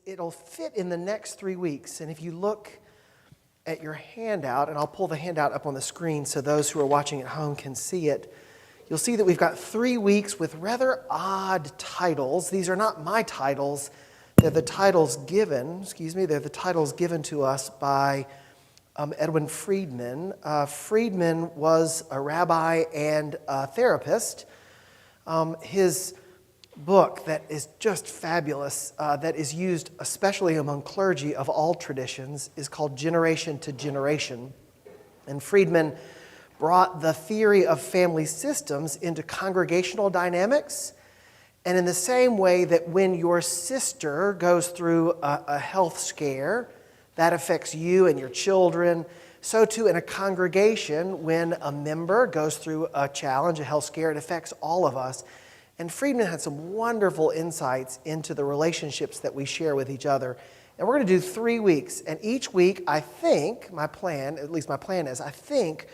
It'll fit in the next 3 weeks. And if you look at your handout, and I'll pull the handout up on the screen so those who are watching at home can see it, you'll see that we've got 3 weeks with rather odd titles. These are not my titles. They're the titles given, they're the titles given to us by Edwin Friedman. Friedman was a rabbi and a therapist. His book that is just fabulous, that is used especially among clergy of all traditions, is called Generation to Generation. And Friedman brought the theory of family systems into congregational dynamics. And in the same way that when your sister goes through a health scare, that affects you and your children, so too in a congregation, when a member goes through a challenge, a health scare, it affects all of us. And Friedman had some wonderful insights into the relationships that we share with each other. And we're going to do 3 weeks. And each week, I think, my plan is, I think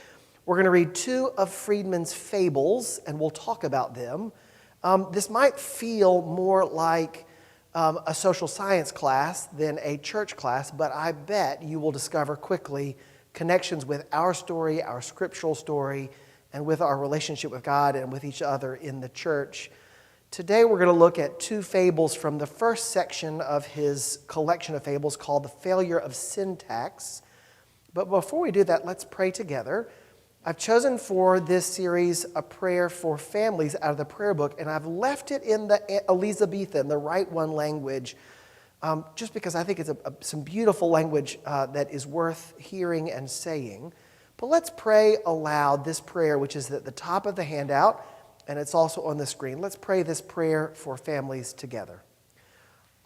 we're going to read 2 of Friedman's Fables, and we'll talk about them. This might feel more like a social science class than a church class, but I bet you will discover quickly connections with our story, our scriptural story, and with our relationship with God and with each other in the church. Today we're going to look at 2 fables from the first section of his collection of fables called The Failure of Syntax. But before we do that, let's pray together. I've chosen for this series a prayer for families out of the prayer book, and I've left it in the Elizabethan, the Right One language, just because I think it's some beautiful language that is worth hearing and saying. But let's pray aloud this prayer, which is at the top of the handout, and it's also on the screen. Let's pray this prayer for families together.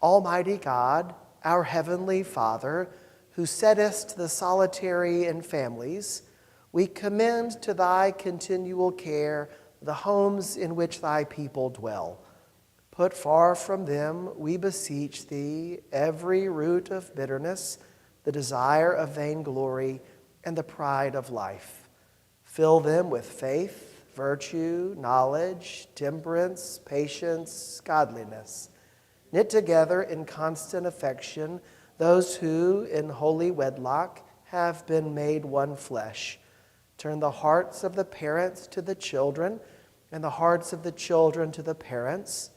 Almighty God, our heavenly Father, who settest the solitary in families, we commend to thy continual care the homes in which thy people dwell. Put far from them, we beseech thee, every root of bitterness, the desire of vainglory, and the pride of life. Fill them with faith, virtue, knowledge, temperance, patience, godliness. Knit together in constant affection those who, in holy wedlock, have been made one flesh. Turn the hearts of the parents to the children, and the hearts of the children to the parents,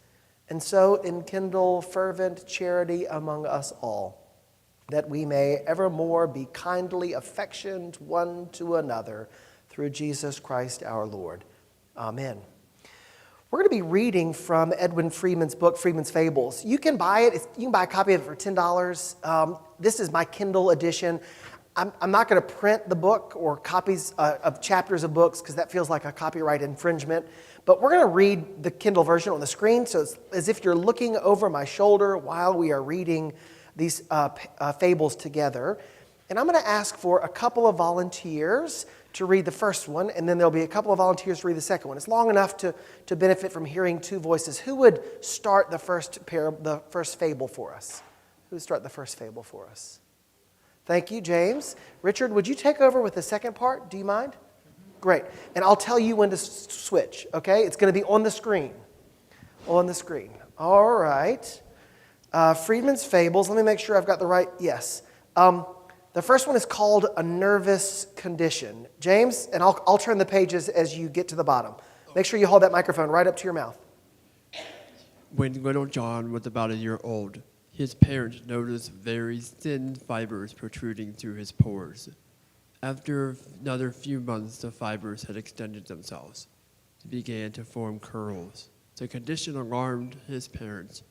and so enkindle fervent charity among us all, that we may evermore be kindly affectioned one to another through Jesus Christ our Lord. Amen. We're going to be reading from Edwin Friedman's book, Friedman's Fables. You can buy it. You can buy a copy of it for $10. This is my Kindle edition. I'm not going to print the book or copies of chapters of books because that feels like a copyright infringement. But we're going to read the Kindle version on the screen, so it's as if you're looking over my shoulder while we are reading these fables together. And I'm going to ask for a couple of volunteers to read the first one, and then there'll be a couple of volunteers to read the second one. It's long enough to benefit from hearing 2 voices. Who would start the first fable for us? Who would start the first fable for us? Thank you, James. Richard, would you take over with the second part? Do you mind? Great. And I'll tell you when to switch, okay? It's going to be on the screen. On the screen. All right. Friedman's Fables. Let me make sure I've got the right. Yes. The first one is called A Nervous Condition. James, and I'll turn the pages as you get to the bottom. Make sure you hold that microphone right up to your mouth. When little John was about a year old, his parents noticed very thin fibers protruding through his pores. After another few months, the fibers had extended themselves. They began to form curls. The condition alarmed his parents,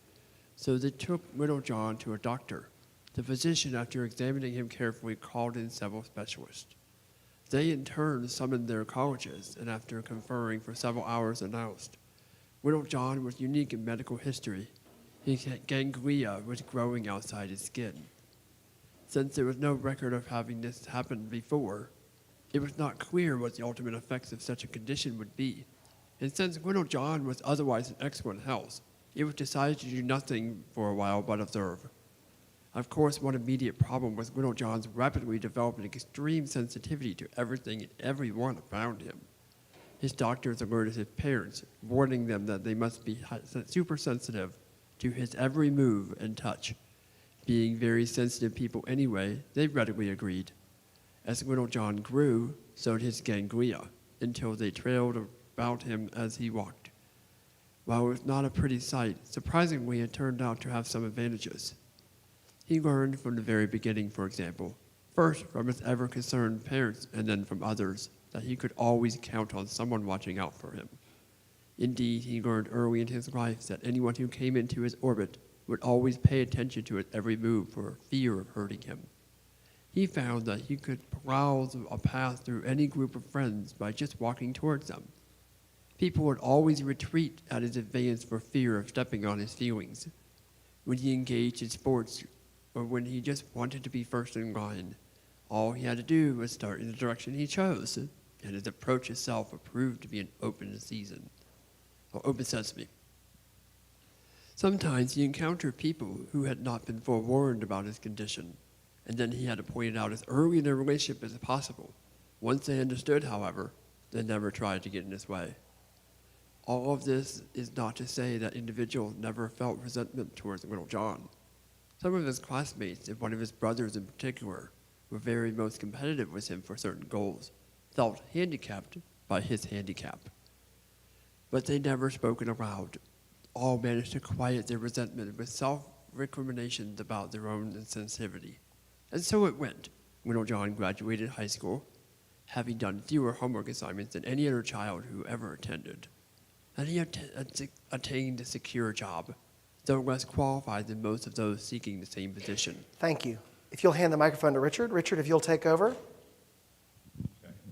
so they took little John to a doctor. The physician, after examining him carefully, called in several specialists. They, in turn, summoned their colleges, and after conferring for several hours, announced, little John was unique in medical history. His ganglia was growing outside his skin. Since there was no record of having this happened before, it was not clear what the ultimate effects of such a condition would be. And since little John was otherwise in excellent health, it was decided to do nothing for a while but observe. Of course, one immediate problem was little John's rapidly developing extreme sensitivity to everything and everyone around him. His doctors alerted his parents, warning them that they must be super sensitive to his every move and touch. Being very sensitive people anyway, they readily agreed. As little John grew, so did his ganglia, until they trailed about him as he walked. While it was not a pretty sight, surprisingly it turned out to have some advantages. He learned from the very beginning, for example, first from his ever-concerned parents and then from others, that he could always count on someone watching out for him. Indeed, he learned early in his life that anyone who came into his orbit would always pay attention to his every move for fear of hurting him. He found that he could browse a path through any group of friends by just walking towards them. People would always retreat at his advance for fear of stepping on his feelings. When he engaged in sports, or when he just wanted to be first in line, all he had to do was start in the direction he chose, and his approach itself proved to be an open sesame. Sometimes he encountered people who had not been forewarned about his condition, and then he had to point it out as early in their relationship as possible. Once they understood, however, they never tried to get in his way. All of this is not to say that individuals never felt resentment towards little John. Some of his classmates, and one of his brothers in particular, were very most competitive with him for certain goals, felt handicapped by his handicap. But they never spoke it aloud. All managed to quiet their resentment with self-recriminations about their own insensitivity. And so it went. Little John graduated high school, having done fewer homework assignments than any other child who ever attended. And he attained a secure job, though less qualified than most of those seeking the same position. Thank you. If you'll hand the microphone to Richard. Richard, if you'll take over.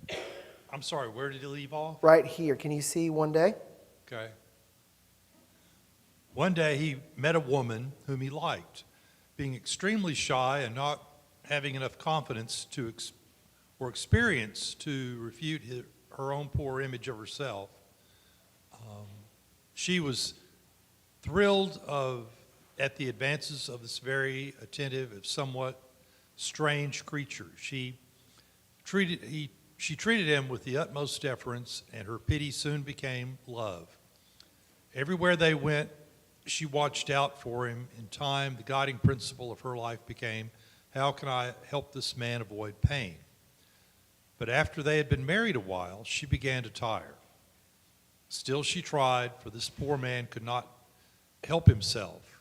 Okay. I'm sorry, where did he leave off? Right here. Can you see one day? Okay. One day he met a woman whom he liked. Being extremely shy and not having enough confidence or experience to refute her own poor image of herself, she was thrilled at the advances of this very attentive and somewhat strange creature. She treated him with the utmost deference, and her pity soon became love. Everywhere they went, she watched out for him. In time, the guiding principle of her life became, how can I help this man avoid pain? But after they had been married a while, she began to tire. Still she tried, for this poor man could not help himself.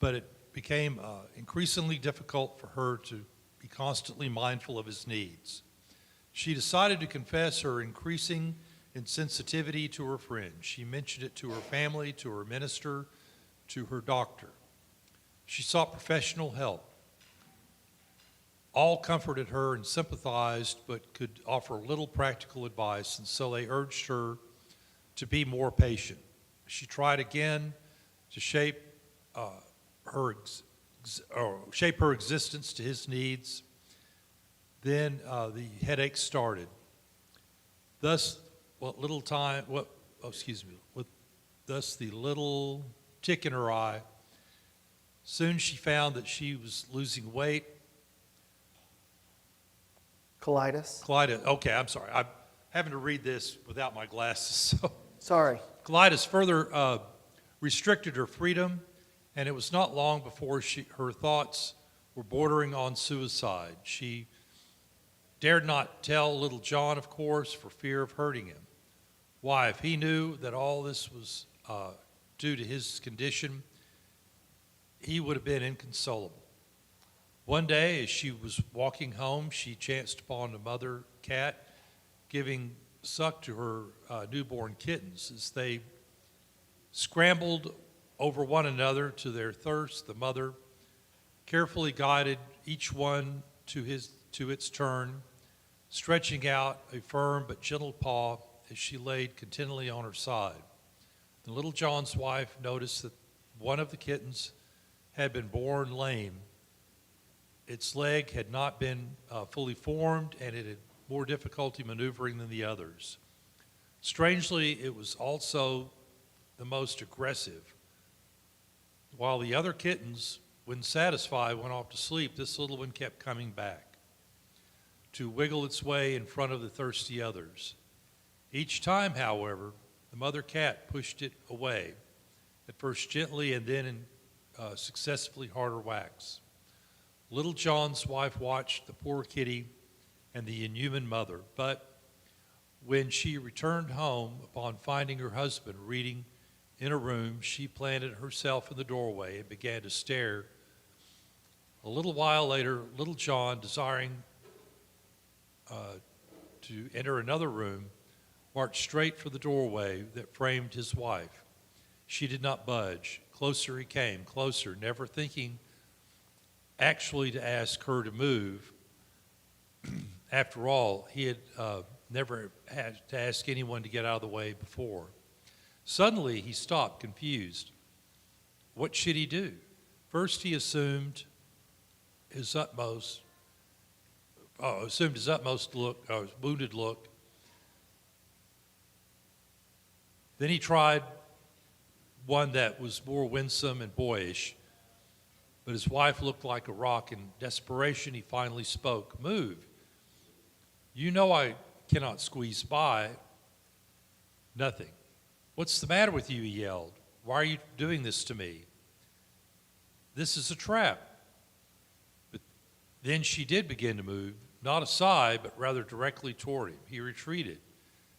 But it became increasingly difficult for her to be constantly mindful of his needs. She decided to confess her increasing insensitivity to her friend. She mentioned it to her family, to her minister, to her doctor. She sought professional help. All comforted her and sympathized, but could offer little practical advice, and so they urged her to be more patient. She tried again to shape her existence to his needs. Then the headache started. Thus, thus the little tick in her eye. Soon she found that she was losing weight. Colitis. Okay, I'm sorry. I'm having to read this without my glasses. So. Sorry. Colitis further restricted her freedom, and it was not long before her thoughts were bordering on suicide. She dared not tell little John, of course, for fear of hurting him. Why, if he knew that all this was due to his condition, he would have been inconsolable. One day, as she was walking home, she chanced upon a mother cat giving suck to her newborn kittens. As they scrambled over one another to their thirst, the mother carefully guided each one to its turn, stretching out a firm but gentle paw as she laid continually on her side. The little John's wife noticed that one of the kittens had been born lame. Its leg had not been fully formed, and it had more difficulty maneuvering than the others. Strangely, it was also the most aggressive. While the other kittens, when satisfied, went off to sleep, this little one kept coming back to wiggle its way in front of the thirsty others. Each time, however, the mother cat pushed it away, at first gently and then in successively harder whacks. Little John's wife watched the poor kitty and the inhuman mother, but when she returned home upon finding her husband reading in a room, she planted herself in the doorway and began to stare. A little while later, Little John, desiring to enter another room, marched straight for the doorway that framed his wife. She did not budge. Closer he came, closer, never thinking actually to ask her to move. After all, he had never had to ask anyone to get out of the way before. Suddenly, he stopped, confused. What should he do? First, he assumed his utmost look, wounded look. Then he tried one that was more winsome and boyish, but his wife looked like a rock. In desperation, he finally spoke. Move. You know I cannot squeeze by. Nothing. What's the matter with you, he yelled. Why are you doing this to me? This is a trap. But then she did begin to move, not aside, but rather directly toward him. He retreated.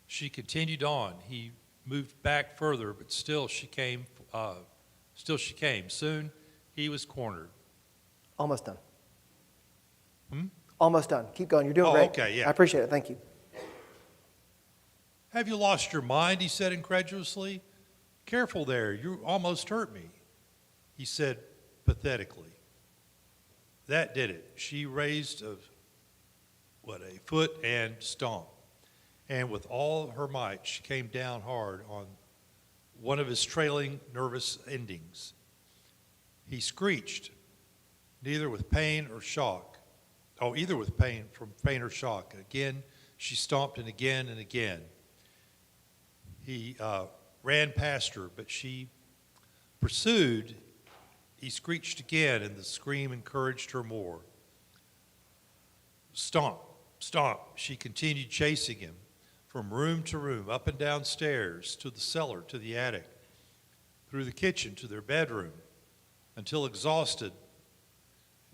She continued on. He moved back further, but still she came. Soon, he was cornered. Almost done. Almost done. Keep going. You're doing great. Okay, yeah. I appreciate it. Thank you. Have you lost your mind? He said incredulously. Careful there. You almost hurt me. He said pathetically. That did it. She raised a foot and stomped. And with all her might, she came down hard on one of his trailing nervous endings. He screeched, either with pain or shock. From pain or shock. Again, she stomped, and again and again. He ran past her, but she pursued. He screeched again, and the scream encouraged her more. Stomp, stomp. She continued chasing him from room to room, up and down stairs, to the cellar, to the attic, through the kitchen, to their bedroom, until exhausted,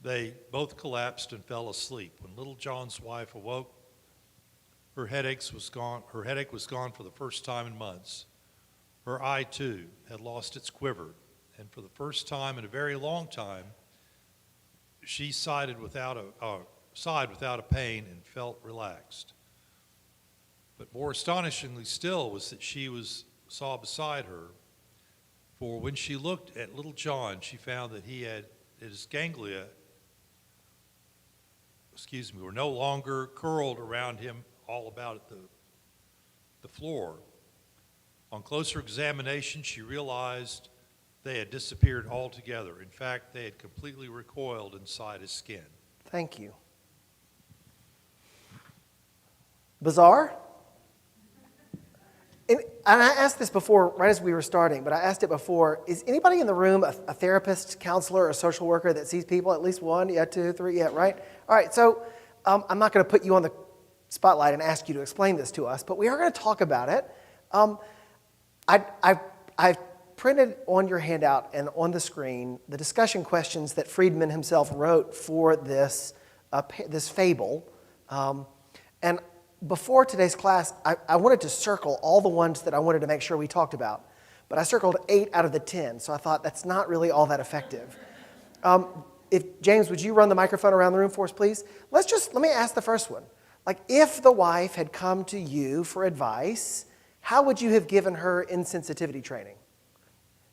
they both collapsed and fell asleep. When Little John's wife awoke, her headache was gone for the first time in months. Her eye, too, had lost its quiver, and for the first time in a very long time, she sighed without a pain and felt relaxed. But more astonishingly still was that she saw beside her, for when she looked at Little John, she found that his ganglia were no longer curled around him all about the floor. On closer examination, she realized they had disappeared altogether. In fact, they had completely recoiled inside his skin. Thank you. Bizarre? And I asked this before, right as we were starting, but I asked it before. Is anybody in the room a therapist, counselor, or social worker that sees people? At least one? Yeah, two, three? Yeah, right? All right, so I'm not going to put you on the spotlight and ask you to explain this to us, but we are going to talk about it. I've printed on your handout and on the screen the discussion questions that Friedman himself wrote for this fable. And before today's class, I wanted to circle all the ones that I wanted to make sure we talked about. But I circled 8 out of the 10, so I thought that's not really all that effective. James, would you run the microphone around the room for us, please? Let me ask the first one. Like, if the wife had come to you for advice, how would you have given her insensitivity training?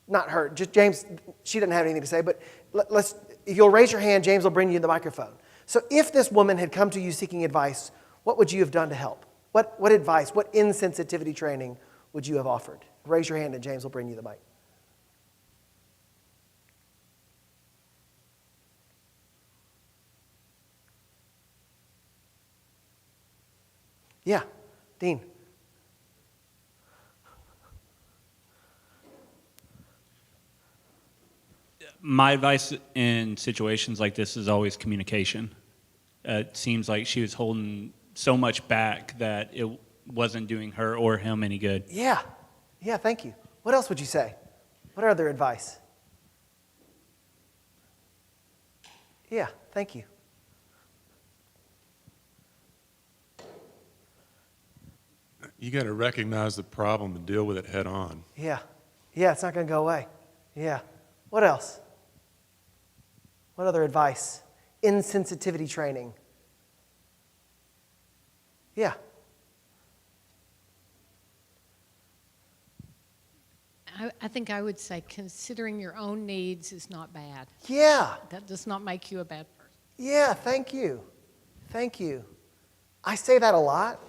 Not her, just James, she doesn't have anything to say, but if you'll raise your hand, James will bring you the microphone. So if this woman had come to you seeking advice, what would you have done to help? What advice, what insensitivity training would you have offered? Raise your hand and James will bring you the mic. Yeah, Dean. My advice in situations like this is always communication. It seems like she was holding so much back that it wasn't doing her or him any good. Yeah, thank you. What else would you say? What other advice? Yeah, thank you. You got to recognize the problem and deal with it head on. Yeah. Yeah, it's not going to go away. Yeah. What else? What other advice? Insensitivity training. Yeah. I think I would say considering your own needs is not bad. Yeah. That does not make you a bad person. Yeah, thank you. Thank you. I say that a lot.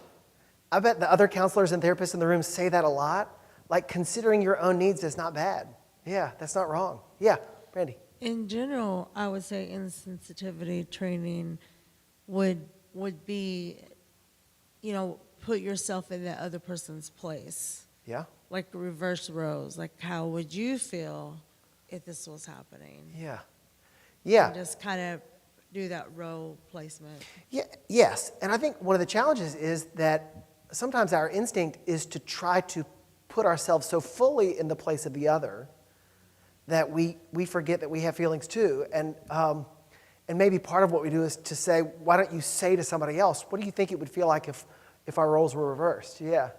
I bet the other counselors and therapists in the room say that a lot. Like, considering your own needs is not bad. Yeah, that's not wrong. Yeah, Brandy. In general, I would say insensitivity training would be, put yourself in the other person's place. Yeah? Like reverse roles. Like, how would you feel if this was happening? Yeah. Yeah. And just kind of do that role placement. Yeah, yes, and I think one of the challenges is that sometimes our instinct is to try to put ourselves so fully in the place of the other that we forget that we have feelings too. And maybe part of what we do is to say, why don't you say to somebody else, what do you think it would feel like if our roles were reversed? Yeah.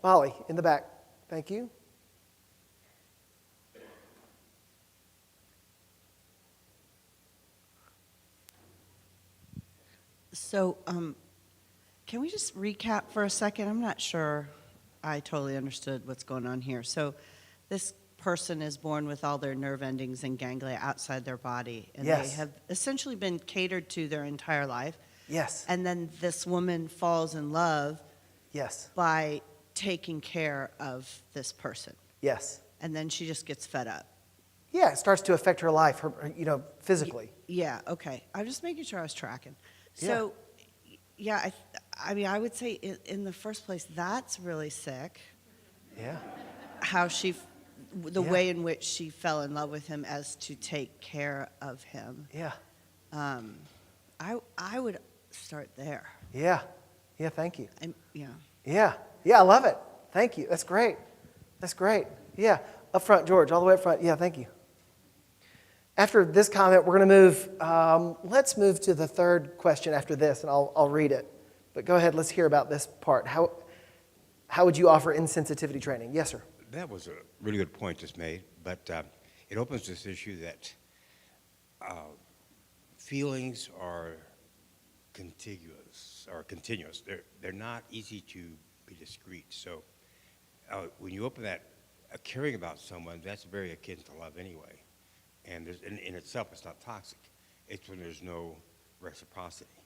Molly, in the back. Thank you. So, can we just recap for a second? I'm not sure I totally understood what's going on here. So, this person is born with all their nerve endings and ganglia outside their body, and Yes. they have essentially been catered to their entire life. Yes. And then this woman falls in love Yes. by taking care of this person, Yes. and then she just gets fed up. Yeah, it starts to affect her life, physically. Yeah, okay. I'm just making sure I was tracking. So, yeah, I would say in the first place, that's really sick. Yeah. How the Yeah. way in which she fell in love with him as to take care of him. Yeah. I would start there. Yeah. Yeah, thank you. Yeah. Yeah. Yeah, I love it. Thank you. That's great. That's great. Yeah. Up front, George, all the way up front. Yeah, thank you. After this comment, we're going to move, let's move to the third question after this, and I'll read it. But go ahead, let's hear about this part. How would you offer insensitivity training? Yes, sir. That was a really good point just made, but it opens this issue that feelings are contiguous or continuous. They're not easy to be discrete. So when you open that, caring about someone, that's very akin to love anyway. And in itself, it's not toxic. It's when there's no reciprocity.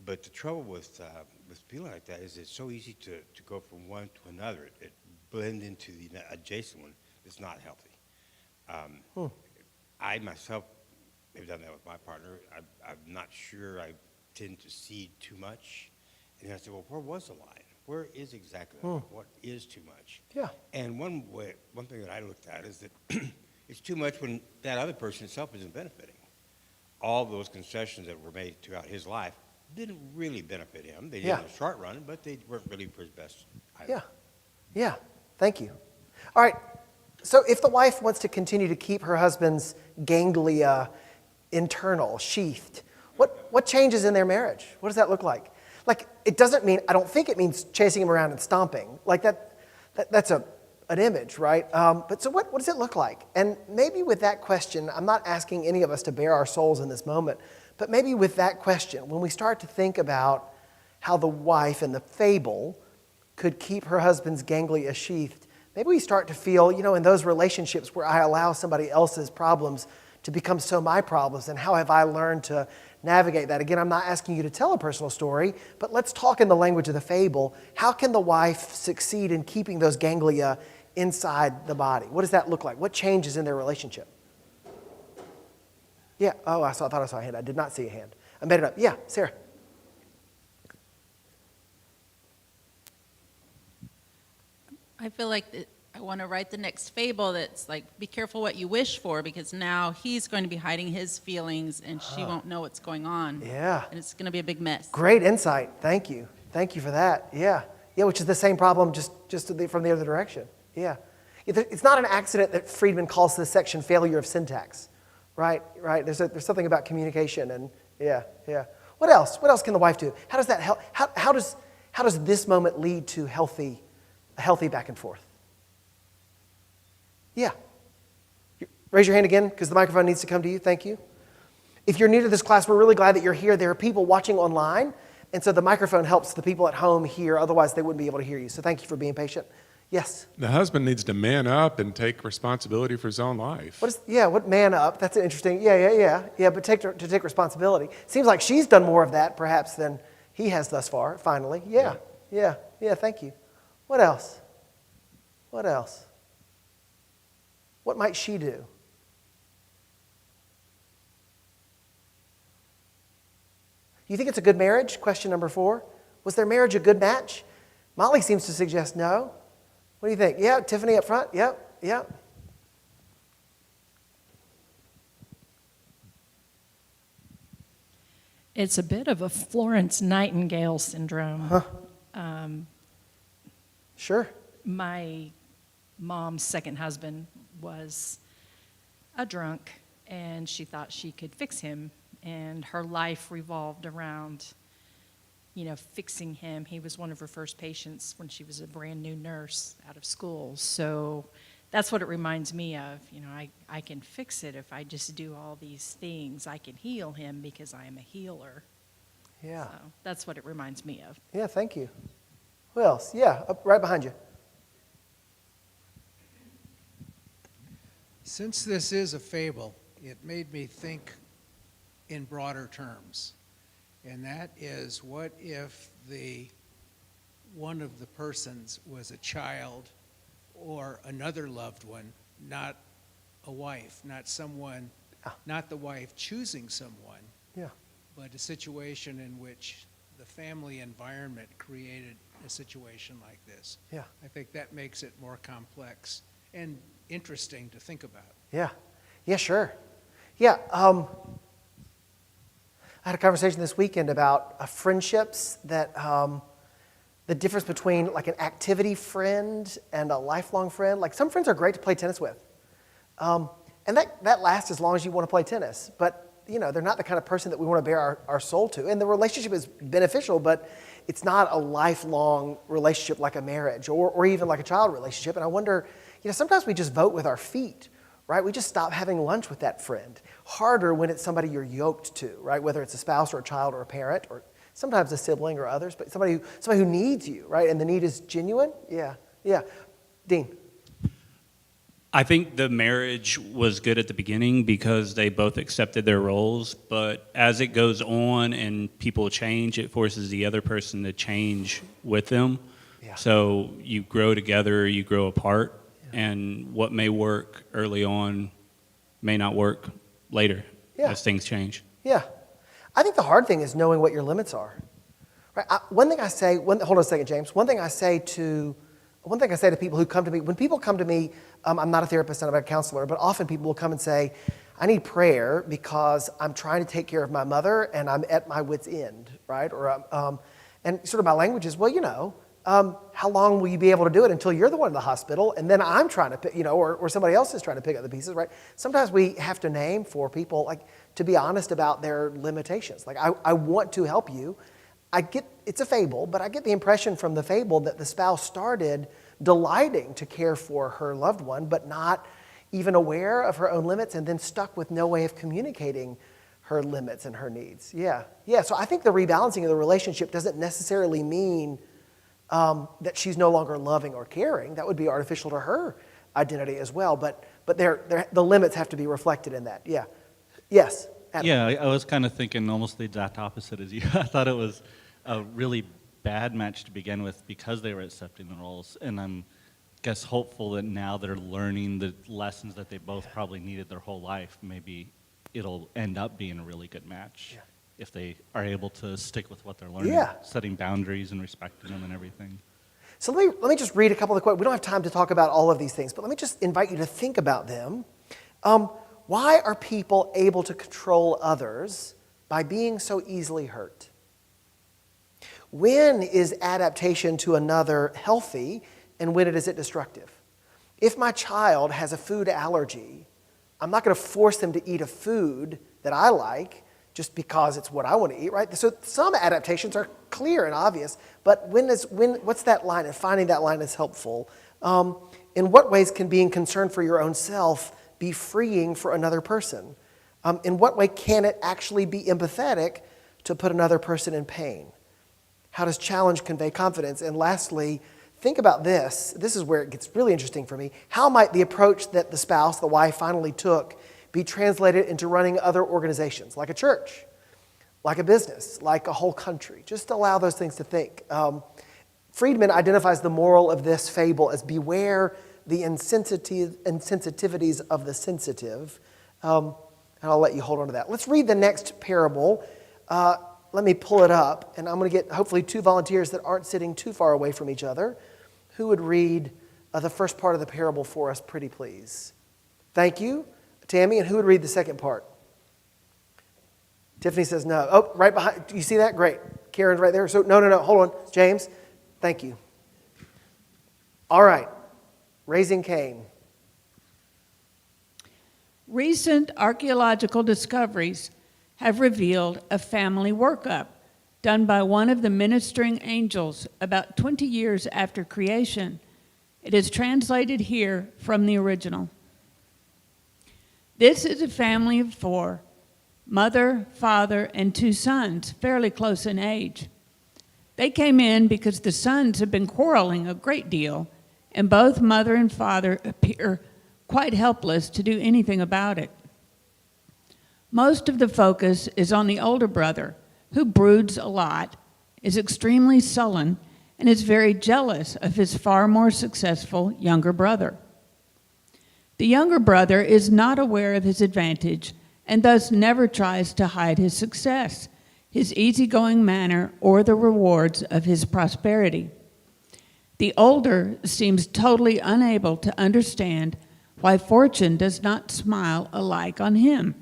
But the trouble with feeling like that is it's so easy to go from one to another. It blends into the adjacent one. It's not healthy. I myself have done that with my partner. I'm not sure I tend to see too much. And I say, well, where was the line? Where is exactly the line? What is too much? Yeah. And one thing that I looked at is that it's too much when that other person itself isn't benefiting. All those concessions that were made throughout his life didn't really benefit him. They did in the short run, but they weren't really for his best either. Yeah. Yeah. Thank you. All right. So if the wife wants to continue to keep her husband's ganglia internal, sheathed, what changes in their marriage? What does that look like? Like, it doesn't mean, I don't think it means chasing him around and stomping. Like, that's an image, right? But so what does it look like? And maybe with that question, I'm not asking any of us to bare our souls in this moment, but maybe with that question, when we start to think about how the wife in the fable could keep her husband's ganglia sheathed, maybe we start to feel, in those relationships where I allow somebody else's problems to become so my problems, and how have I learned to navigate that? Again, I'm not asking you to tell a personal story, but let's talk in the language of the fable. How can the wife succeed in keeping those ganglia inside the body? What does that look like? What changes in their relationship? Yeah. Oh, I thought I saw a hand. I did not see a hand. I made it up. Yeah, Sarah. I feel like I want to write the next fable that's like, be careful what you wish for, because now he's going to be hiding his feelings and she won't know what's going on. Yeah. And it's going to be a big mess. Great insight. Thank you. Thank you for that. Yeah. Yeah, which is the same problem, just from the other direction. Yeah. It's not an accident that Friedman calls this section failure of syntax, Right, right. There's something about communication, and yeah. What else? What else can the wife do? How does that help? How does this moment lead to a healthy back and forth? Yeah. Raise your hand again, because the microphone needs to come to you. Thank you. If you're new to this class, we're really glad that you're here. There are people watching online, and so the microphone helps the people at home hear. Otherwise, they wouldn't be able to hear you. So thank you for being patient. Yes? The husband needs to man up and take responsibility for his own life. What man up? That's an interesting, yeah, but to take responsibility. Seems like she's done more of that, perhaps, than he has thus far, finally. Yeah, thank you. What else? What might she do? You think it's a good marriage? Question number 4. Was their marriage a good match? Molly seems to suggest no. What do you think? Yeah, Tiffany up front? Yep. It's a bit of a Florence Nightingale syndrome. Huh. Sure. My mom's second husband was a drunk, and she thought she could fix him, and her life revolved around fixing him. He was one of her first patients when she was a brand new nurse out of school. So that's what it reminds me of. I can fix it if I just do all these things. I can heal him because I am a healer. Yeah. So that's what it reminds me of. Yeah, thank you. Who else? Yeah, up right behind you. Since this is a fable, it made me think in broader terms. And that is, what if one of the persons was a child or another loved one, not a wife, not the wife choosing someone, but a situation in which the family environment created a situation like this. Yeah. I think that makes it more complex and interesting to think about. Yeah, sure. Yeah, I had a conversation this weekend about friendships that the difference between like an activity friend and a lifelong friend. Like some friends are great to play tennis with. And that lasts as long as you want to play tennis. But, they're not the kind of person that we want to bare our soul to. And the relationship is beneficial, but it's not a lifelong relationship like a marriage or even like a child relationship. And I wonder, sometimes we just vote with our feet, right? We just stop having lunch with that friend. Harder when it's somebody you're yoked to, right? Whether it's a spouse or a child or a parent or sometimes a sibling or others, but somebody who needs you, right? And the need is genuine. Yeah. Dean. I think the marriage was good at the beginning because they both accepted their roles, but as it goes on and people change, it forces the other person to change with them. Yeah. So you grow together, you grow apart, and what may work early on may not work later as things change. Yeah. I think the hard thing is knowing what your limits are. Right? Hold on a second, James. One thing I say to people who come to me, when people come to me, I'm not a therapist, I'm not a counselor, but often people will come and say, I need prayer because I'm trying to take care of my mother and I'm at my wit's end, right? And sort of my language is, how long will you be able to do it until you're the one in the hospital and then I'm trying to pick, or somebody else is trying to pick up the pieces, right? Sometimes we have to name for people, like, to be honest about their limitations. Like, I want to help you. It's a fable, but I get the impression from the fable that the spouse started delighting to care for her loved one, but not even aware of her own limits and then stuck with no way of communicating her limits and her needs. Yeah. So I think the rebalancing of the relationship doesn't necessarily mean that she's no longer loving or caring. That would be artificial to her identity as well. But the limits have to be reflected in that. Yeah. Yes. Adam. Yeah, I was kind of thinking almost the exact opposite as you. I thought it was a really bad match to begin with because they were accepting the roles, and I'm guess hopeful that now they're learning the lessons that they both probably needed their whole life. Maybe it'll end up being a really good match if they are able to stick with what they're learning, setting boundaries and respecting them and everything. So let me just read a couple of the quotes. We don't have time to talk about all of these things, but let me just invite you to think about them. Why are people able to control others by being so easily hurt? When is adaptation to another healthy, and when is it destructive? If my child has a food allergy, I'm not going to force them to eat a food that I like just because it's what I want to eat, right? So some adaptations are clear and obvious, but what's that line? And finding that line is helpful. In what ways can being concerned for your own self be freeing for another person? In what way can it actually be empathetic to put another person in pain? How does challenge convey confidence? And lastly, think about this. This is where it gets really interesting for me. How might the approach that the spouse, the wife, finally took be translated into running other organizations, like a church, like a business, like a whole country? Just allow those things to think. Friedman identifies the moral of this fable as beware the insensitivities of the sensitive. And I'll let you hold on to that. Let's read the next parable. Let me pull it up, and I'm going to get hopefully two volunteers that aren't sitting too far away from each other. Who would read the first part of the parable for us, pretty please? Thank you, Tammy. And who would read the second part? Tiffany says no. Oh, right behind. You see that? Great. Karen's right there. So no. Hold on. James, thank you. All right. Raising Cain. Recent archaeological discoveries have revealed a family workup done by one of the ministering angels about 20 years after creation. It is translated here from the original. This is a family of 4, mother, father, and 2 sons, fairly close in age. They came in because the sons have been quarreling a great deal, and both mother and father appear quite helpless to do anything about it. Most of the focus is on the older brother, who broods a lot, is extremely sullen, and is very jealous of his far more successful younger brother. The younger brother is not aware of his advantage and thus never tries to hide his success, his easygoing manner, or the rewards of his prosperity. The older seems totally unable to understand why fortune does not smile alike on him.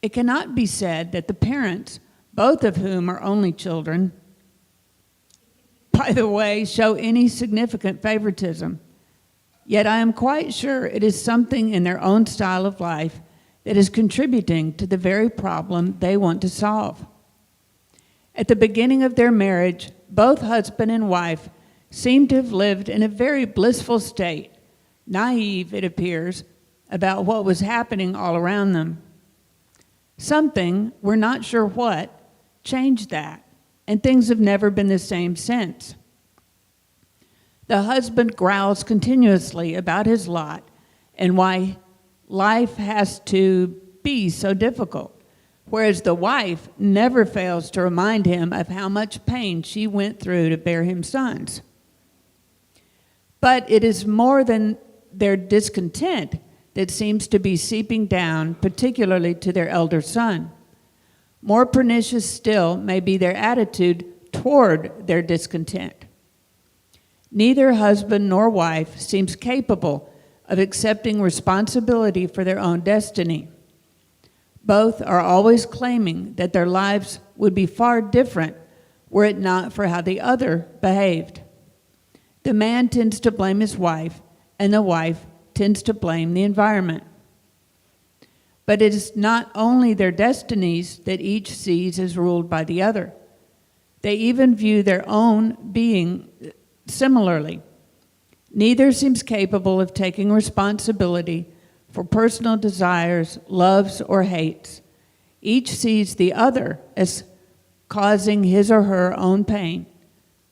It cannot be said that the parents, both of whom are only children, by the way, show any significant favoritism. Yet I am quite sure it is something in their own style of life that is contributing to the very problem they want to solve. At the beginning of their marriage, both husband and wife seem to have lived in a very blissful state, naive, it appears, about what was happening all around them. Something, we're not sure what, changed that, and things have never been the same since. The husband growls continuously about his lot and why life has to be so difficult, whereas the wife never fails to remind him of how much pain she went through to bear him sons. But it is more than their discontent that seems to be seeping down, particularly to their elder son. More pernicious still may be their attitude toward their discontent. Neither husband nor wife seems capable of accepting responsibility for their own destiny. Both are always claiming that their lives would be far different were it not for how the other behaved. The man tends to blame his wife, and the wife tends to blame the environment. But it is not only their destinies that each sees as ruled by the other. They even view their own being similarly. Neither seems capable of taking responsibility for personal desires, loves, or hates. Each sees the other as causing his or her own pain.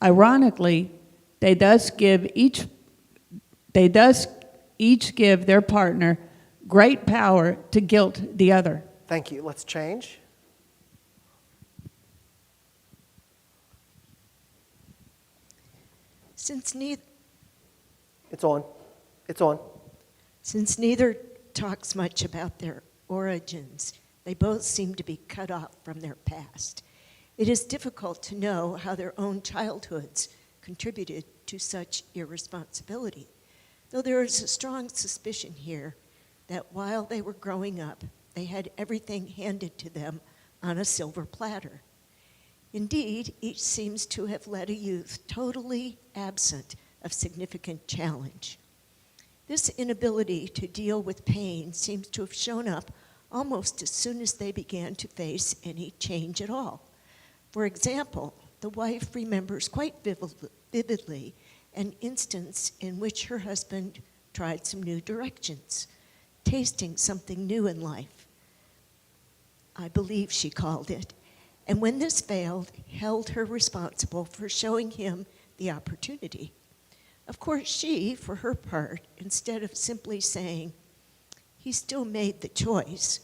Ironically, they thus each give their partner great power to guilt the other. Thank you. Let's change. Since neither It's on. It's on. Since neither talks much about their origins, they both seem to be cut off from their past. It is difficult to know how their own childhoods contributed to such irresponsibility, though there is a strong suspicion here that while they were growing up, they had everything handed to them on a silver platter. Indeed, each seems to have led a youth totally absent of significant challenge. This inability to deal with pain seems to have shown up almost as soon as they began to face any change at all. For example, the wife remembers quite vividly an instance in which her husband tried some new directions, tasting something new in life. I believe she called it, and when this failed, held her responsible for showing him the opportunity. Of course, she, for her part, instead of simply saying, "He still made the choice,"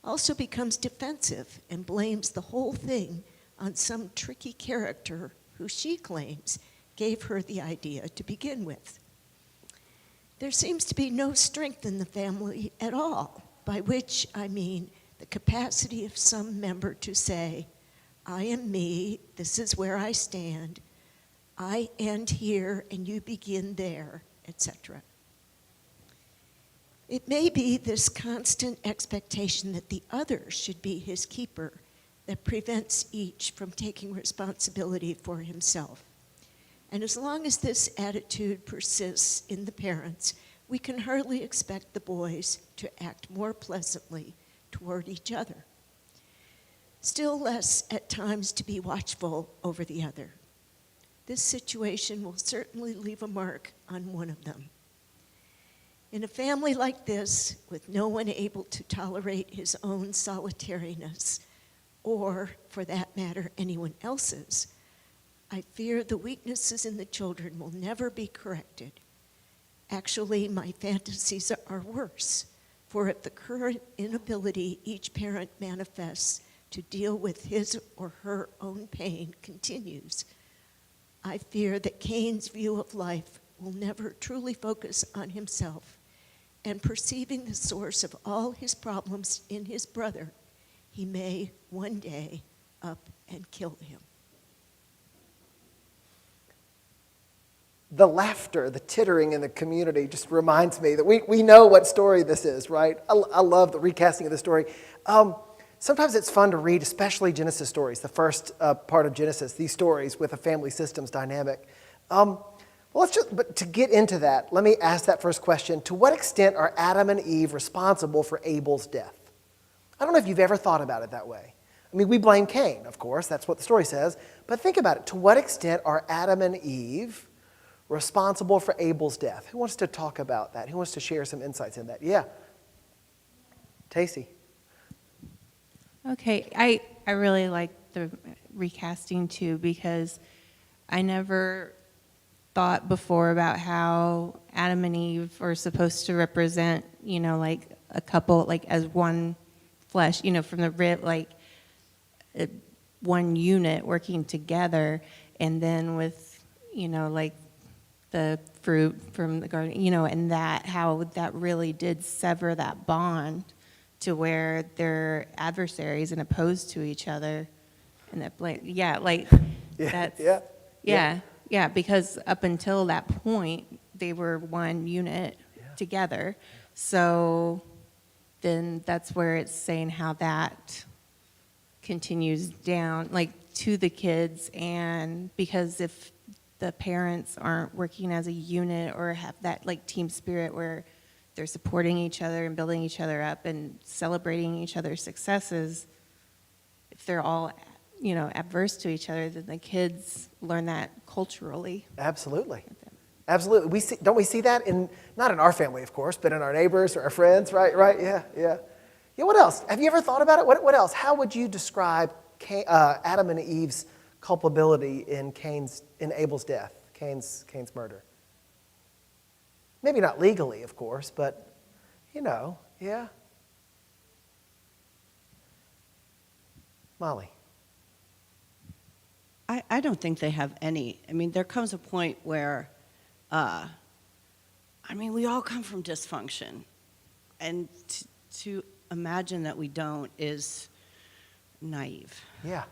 also becomes defensive and blames the whole thing on some tricky character who she claims gave her the idea to begin with. There seems to be no strength in the family at all, by which I mean the capacity of some member to say, "I am me, this is where I stand, I end here and you begin there," etc. It may be this constant expectation that the other should be his keeper that prevents each from taking responsibility for himself. And as long as this attitude persists in the parents, we can hardly expect the boys to act more pleasantly toward each other. Still less at times to be watchful over the other. This situation will certainly leave a mark on one of them. In a family like this, with no one able to tolerate his own solitariness, or, for that matter, anyone else's, I fear the weaknesses in the children will never be corrected. Actually, my fantasies are worse, for if the current inability each parent manifests to deal with his or her own pain continues, I fear that Cain's view of life will never truly focus on himself, and perceiving the source of all his problems in his brother, he may one day up and kill him. The laughter, the tittering in the community just reminds me that we know what story this is, right? I love the recasting of the story. Sometimes it's fun to read, especially Genesis stories, the first part of Genesis, these stories with a family systems dynamic. But to get into that, let me ask that first question. To what extent are Adam and Eve responsible for Abel's death? I don't know if you've ever thought about it that way. I mean, we blame Cain, of course, that's what the story says. But think about it. To what extent are Adam and Eve responsible for Abel's death? Who wants to talk about that? Who wants to share some insights in that? Yeah. Tacey. Okay, I really like the recasting too, because I never thought before about how Adam and Eve are supposed to represent, like a couple, like as one flesh, from the rib, like one unit working together, and then with, like the fruit from the garden, and that, how that really did sever that bond to where they're adversaries and opposed to each other, and that, because up until that point, they were one unit together. So then that's where it's saying how that continues down, like to the kids, and because if the parents aren't working as a unit or have that like team spirit where they're supporting each other and building each other up and celebrating each other's successes, if they're all, adverse to each other, then the kids learn that culturally. Absolutely. Absolutely. Don't we see that not in our family, of course, but in our neighbors or our friends, right? Yeah. Yeah, what else? Have you ever thought about it? What else? How would you describe Adam and Eve's culpability in Abel's death, Cain's murder? Maybe not legally, of course, but, yeah. Molly. I don't think they have any. I mean, there comes a point where, we all come from dysfunction. And to imagine that we don't is naive. Yeah.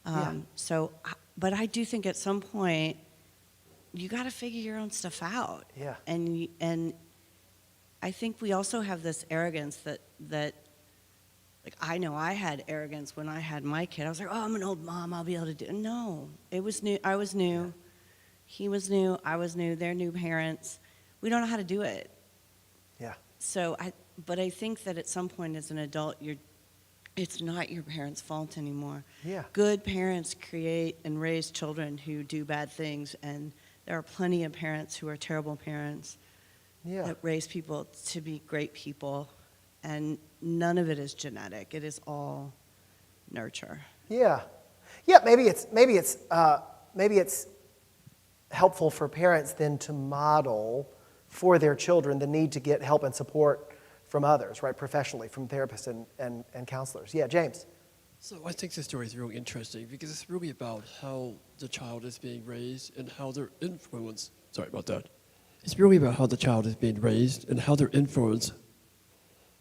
But I do think at some point, you got to figure your own stuff out. Yeah. And I think we also have this arrogance that like I know I had arrogance when I had my kid. I was like, oh, I'm an old mom, I'll be able to do it. No, it was new. I was new. He was new. I was new. They're new parents. we don't know how to do it. Yeah. So but I think that at some point as an adult, it's not your parents' fault anymore. Yeah. Good parents create and raise children who do bad things, and there are plenty of parents who are terrible parents that raise people to be great people, and none of it is genetic. It is all nurture. Yeah. Yeah, maybe it's helpful for parents then to model for their children the need to get help and support from others, right, professionally, from therapists and counselors. Yeah, James. So I think this story is really interesting because it's really about how the child is being raised and how they're influenced. Sorry about that. It's really about how the child is being raised and how they're influenced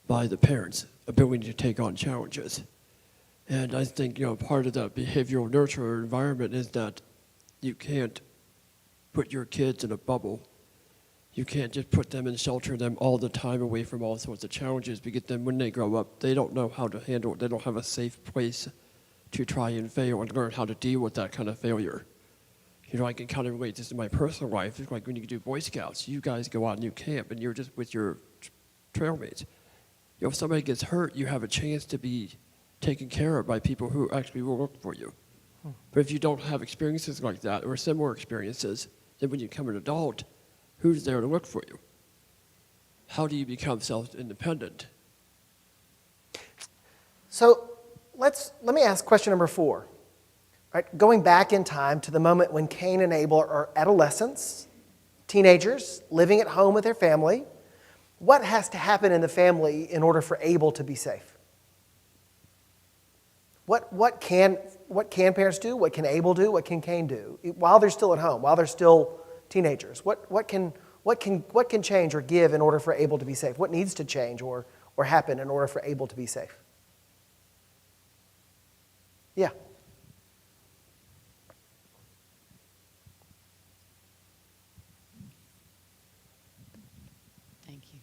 by the parents' ability to take on challenges. And I think, part of that behavioral nurture environment is that you can't put your kids in a bubble. You can't just put them and shelter them all the time away from all sorts of challenges, because then when they grow up, they don't know how to handle it. They don't have a safe place to try and fail and learn how to deal with that kind of failure. I can kind of relate this to my personal life. It's like when you do Boy Scouts, you guys go out and you camp, and you're just with your trail mates. If somebody gets hurt, you have a chance to be taken care of by people who actually will look for you. But if you don't have experiences like that or similar experiences, then when you become an adult, who's there to look for you? How do you become self-independent? So let me ask question number 4. Right, going back in time to the moment when Cain and Abel are adolescents, teenagers, living at home with their family, what has to happen in the family in order for Abel to be safe? What can parents do? What can Abel do? What can Cain do while they're still at home, while they're still teenagers? What can change or give in order for Abel to be safe? What needs to change or happen in order for Abel to be safe? Yeah. Thank you.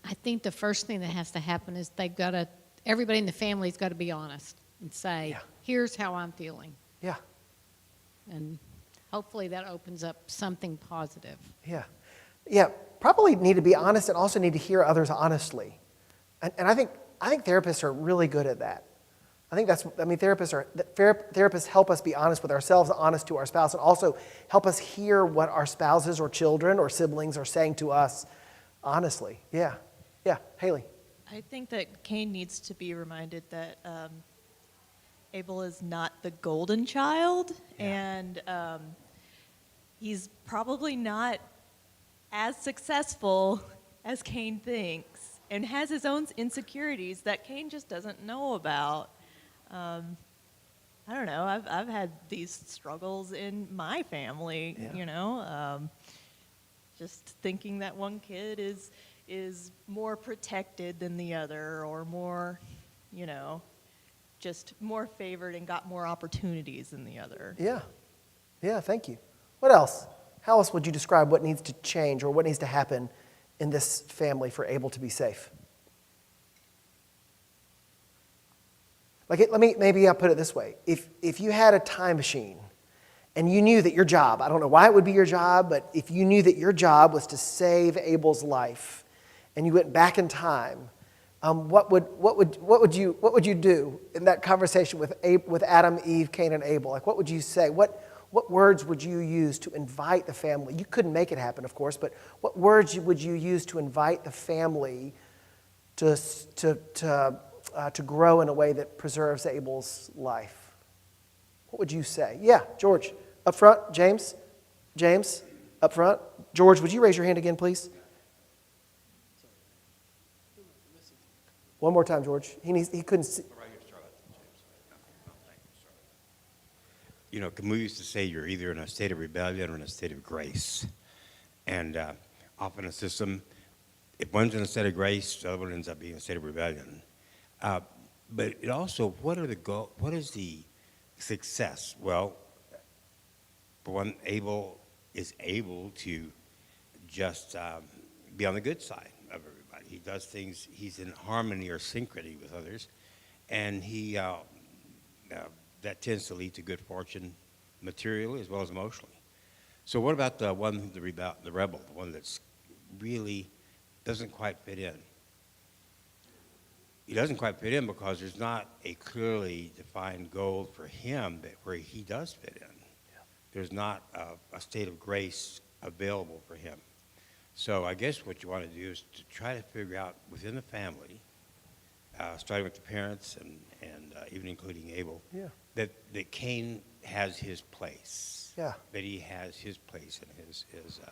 I think the first thing that has to happen is everybody in the family's got to be honest and say, here's how I'm feeling. Yeah. And hopefully that opens up something positive. Yeah. Yeah, probably need to be honest and also need to hear others honestly. And I think therapists are really good at that. Therapists help us be honest with ourselves, honest to our spouse, and also help us hear what our spouses or children or siblings are saying to us honestly. Yeah. Yeah, Haley. I think that Cain needs to be reminded that Abel is not the golden child, and he's probably not as successful as Cain thinks, and has his own insecurities that Cain just doesn't know about. I don't know. I've had these struggles in my family. Just thinking that one kid is more protected than the other, or more, just more favored and got more opportunities than the other. Yeah. Yeah, thank you. What else? How else would you describe what needs to change or what needs to happen in this family for Abel to be safe? Maybe I'll put it this way. If you had a time machine and you knew that your job, I don't know why it would be your job, but if you knew that your job was to save Abel's life and you went back in time, what would you do in that conversation with Adam, Eve, Cain, and Abel? Like, what would you say? What words would you use to invite the family? You couldn't make it happen, of course, but what words would you use to invite the family to grow in a way that preserves Abel's life? What would you say? Yeah, George, up front. James, up front. George, would you raise your hand again, please? One more time, George. He couldn't see. Camus used to say you're either in a state of rebellion or in a state of grace. And often a system, if one's in a state of grace, the other one ends up being in a state of rebellion. But it also, what is the success? Well, for one, Abel is able to just be on the good side of everybody. He does things, he's in harmony or synchrony with others, and that tends to lead to good fortune materially as well as emotionally. So what about the rebel, the one that's really doesn't quite fit in. He doesn't quite fit in because there's not a clearly defined goal for him that where he does fit in. There's not a state of grace available for him. So I guess what you want to do is to try to figure out within the family, starting with the parents and even including Abel, that Cain has his place. Yeah. That he has his place in his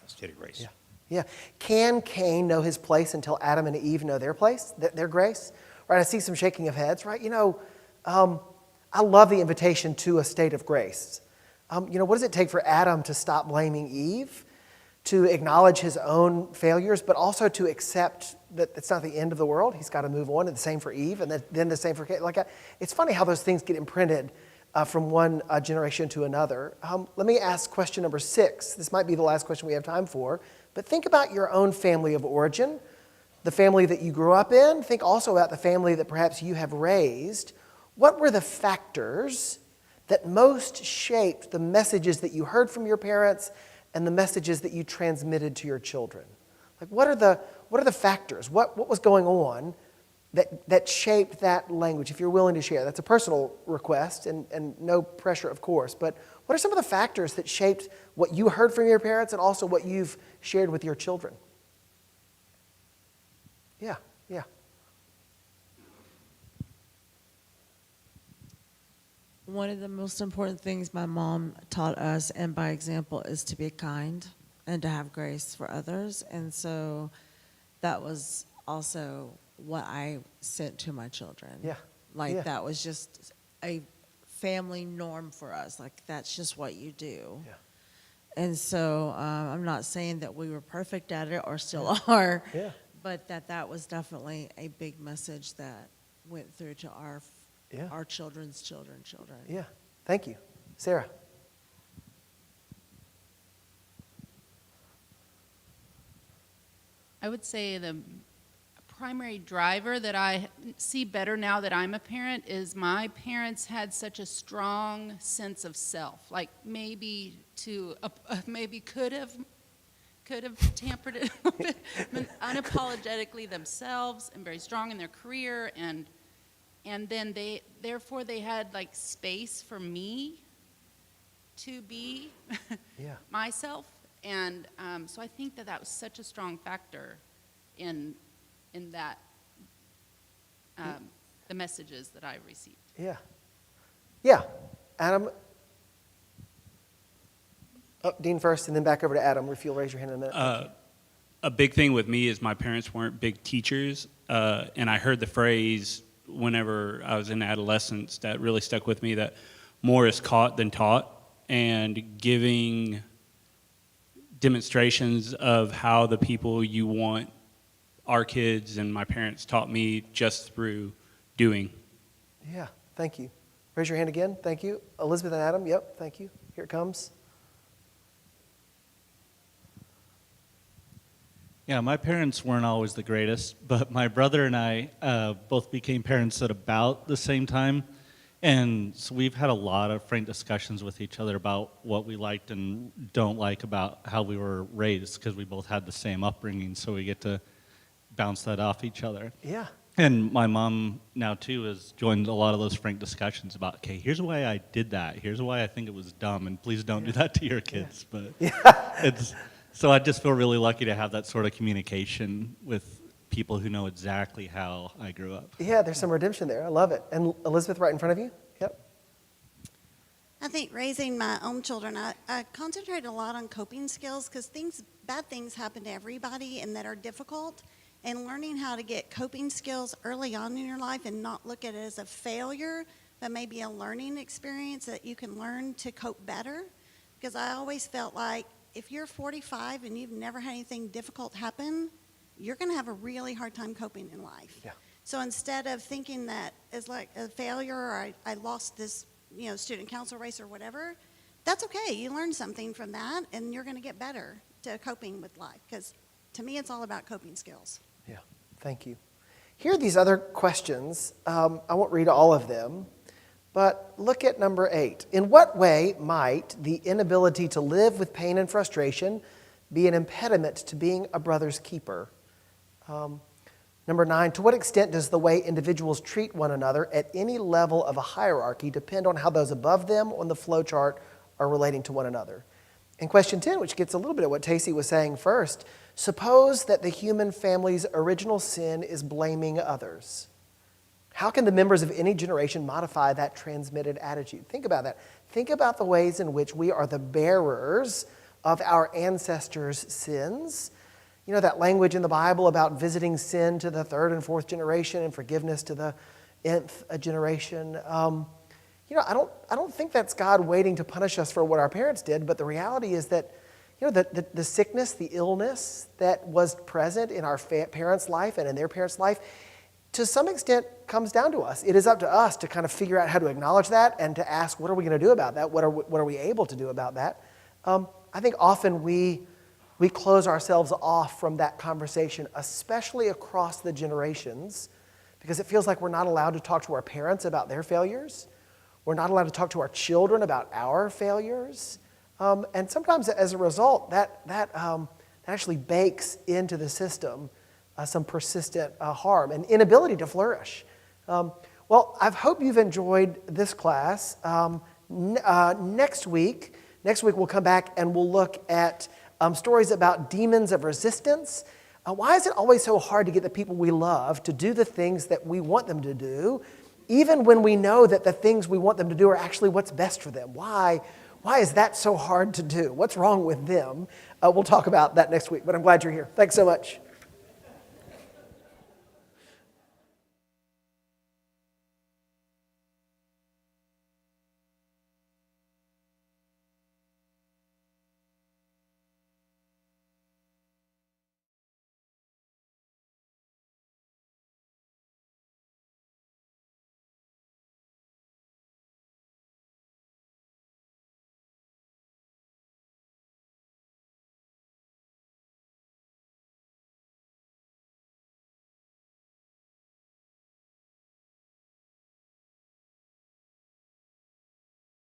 state of grace. Yeah. Yeah. Can Cain know his place until Adam and Eve know their place, their grace? Right, I see some shaking of heads, right? I love the invitation to a state of grace. What does it take for Adam to stop blaming Eve, to acknowledge his own failures, but also to accept that it's not the end of the world? He's got to move on, and the same for Eve, and then the same for Cain. It's funny how those things get imprinted from one generation to another. Let me ask question number 6. This might be the last question we have time for, but think about your own family of origin, the family that you grew up in. Think also about the family that perhaps you have raised. What were the factors that most shaped the messages that you heard from your parents and the messages that you transmitted to your children? What are the factors? What was going on that shaped that language? If you're willing to share, that's a personal request and no pressure, of course. But what are some of the factors that shaped what you heard from your parents and also what you've shared with your children? Yeah. One of the most important things my mom taught us, and by example, is to be kind and to have grace for others. And so that was also what I sent to my children. Yeah. That was just a family norm for us. That's just what you do. Yeah. And so I'm not saying that we were perfect at it or still are. Yeah. But that was definitely a big message that went through to our children's children. Yeah. Thank you. Sarah. I would say the primary driver that I see better now that I'm a parent is my parents had such a strong sense of self. Maybe could have tampered it a little bit, but unapologetically themselves and very strong in their career, and then they had space for me to be myself, and so I think that was such a strong factor in that the messages that I received. Yeah. Adam. Dean first, and then back over to Adam, if you'll raise your hand in a minute. A big thing with me is my parents weren't big teachers, and I heard the phrase whenever I was in adolescence that really stuck with me, that more is caught than taught, and giving demonstrations of how the people you want our kids and my parents taught me just through doing. Yeah, thank you. Raise your hand again. Thank you. Elizabeth and Adam, yep, thank you. Here it comes. Yeah, my parents weren't always the greatest, but my brother and I both became parents at about the same time. And so we've had a lot of frank discussions with each other about what we liked and don't like about how we were raised, because we both had the same upbringing, so we get to bounce that off each other. Yeah. And my mom now, too, has joined a lot of those frank discussions about, okay, here's why I did that. Here's why I think it was dumb, and please don't do that to your kids. But so I just feel really lucky to have that sort of communication with people who know exactly how I grew up. Yeah, there's some redemption there. I love it. And Elizabeth, right in front of you? Yep. I think raising my own children, I concentrate a lot on coping skills, because bad things happen to everybody and that are difficult. And learning how to get coping skills early on in your life and not look at it as a failure, but maybe a learning experience that you can learn to cope better. Because I always felt like if you're 45 and you've never had anything difficult happen, you're going to have a really hard time coping in life. Yeah. So instead of thinking that as like a failure, or I lost this student council race or whatever, that's okay. You learn something from that, and you're going to get better to coping with life. Because to me, it's all about coping skills. Yeah, thank you. Here are these other questions. I won't read all of them, but look at number 8. In what way might the inability to live with pain and frustration be an impediment to being a brother's keeper? Number 9, to what extent does the way individuals treat one another at any level of a hierarchy depend on how those above them on the flow chart are relating to one another? And question 10, which gets a little bit at what Tacey was saying first, suppose that the human family's original sin is blaming others. How can the members of any generation modify that transmitted attitude? Think about that. Think about the ways in which we are the bearers of our ancestors' sins. You know, that language in the Bible about visiting sin to the 3rd and 4th generation and forgiveness to the nth generation. I don't think that's God waiting to punish us for what our parents did, but the reality is that, the sickness, the illness that was present in our parents' life and in their parents' life, to some extent comes down to us. It is up to us to kind of figure out how to acknowledge that and to ask, what are we going to do about that? What are we able to do about that? I think often we close ourselves off from that conversation, especially across the generations, because it feels like we're not allowed to talk to our parents about their failures. We're not allowed to talk to our children about our failures. And sometimes as a result, that actually bakes into the system some persistent harm and inability to flourish. Well, I hope you've enjoyed this class. Next week we'll come back and we'll look at stories about demons of resistance. Why is it always so hard to get the people we love to do the things that we want them to do, even when we know that the things we want them to do are actually what's best for them? Why is that so hard to do? What's wrong with them? We'll talk about that next week, but I'm glad you're here. Thanks so much.